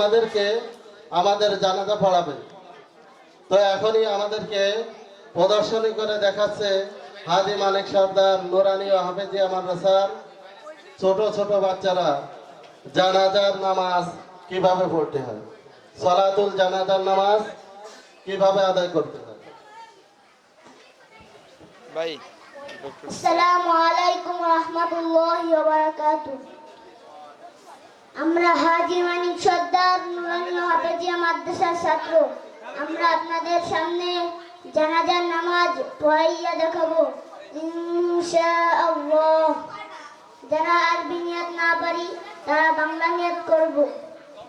আমাদেরকে আমাদের জানাজা পড়াবে। তো এখনই আমাদেরকে প্রদর্শনী করে দেখাচ্ছে হাজী মানিক সর্দার নুরানি ও হাফেজিয়া মাদ্রাসার ছোট ছোট বাচ্চারা জানাজার নামাজ কিভাবে পড়তে হয়, সালাতুল জানাজার নামাজ কিভাবে আদায় করতে হয়। ভাই আসসালামু আলাইকুম ওয়া রাহমাতুল্লাহি ওয়া বারাকাতুহু। আমরা হাজী মানিক সর্দার নুরানি ও হাফেজিয়া মাদ্রাসার ছাত্র। আমরা আপনাদের সামনে জানাজার নামাজ পড়াইয়া দেখাবো ইনশাআল্লাহ। যারা আরবি নিয়ত না পারি তারা বাংলা নিয়ত করব।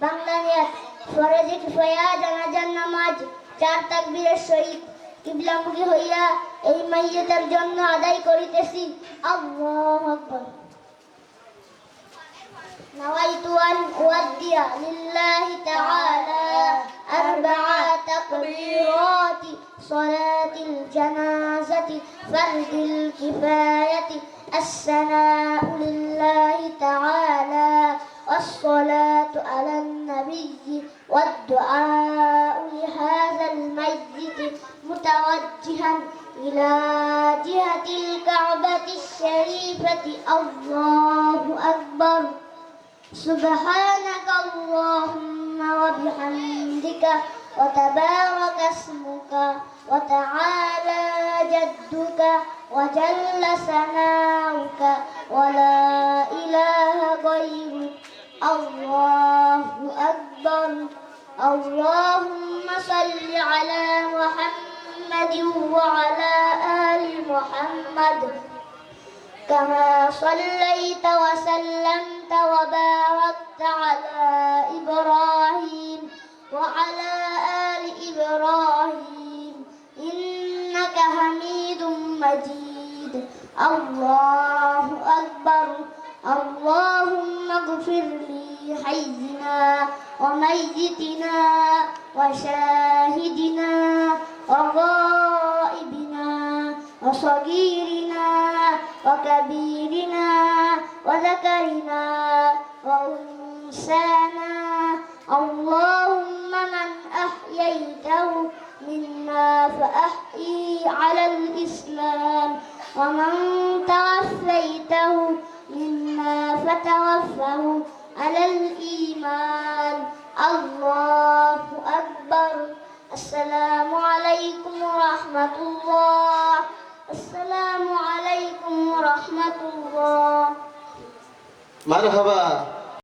বাংলা নিয়ত ফরজে কিফায়া জানাজার নামাজ 4 তাকবীরের সহিত কিবলামুখী হইয়া এই মাইয়িতের জন্য আদায় করিতেছি। আল্লাহু আকবার। نويت أن أودي لله تعالى 4 تكبيرات صلاة الجنازة فرد الكفاية الثناء لله تعالى والصلاة على النبي والدعاء لهذا الميت متوجها إلى جهة الكعبة الشريفة. الله أكبر. سبحانك اللهم وبحمدك وتبارك اسمك وتعالى جدك وجل ثناؤك ولا إله غيرك. الله أكبر. اللهم صل على محمد وعلى آل محمد كما صليت وسلمت وباركت على إبراهيم وعلى آل إبراهيم إنك حميد مجيد. الله أكبر. اللهم اغفر لي حينا وميتنا وشاهدنا وغائبنا وصغيرنا وكبيرنا وذكرنا وأنثانا. اللهم من أحييته منا فأحيي على الإسلام ومن توفيته منا فتوفه على الإيمان. الله أكبر. السلام عليكم ورحمة الله. السلام عليكم ورحمة الله. مرحبا.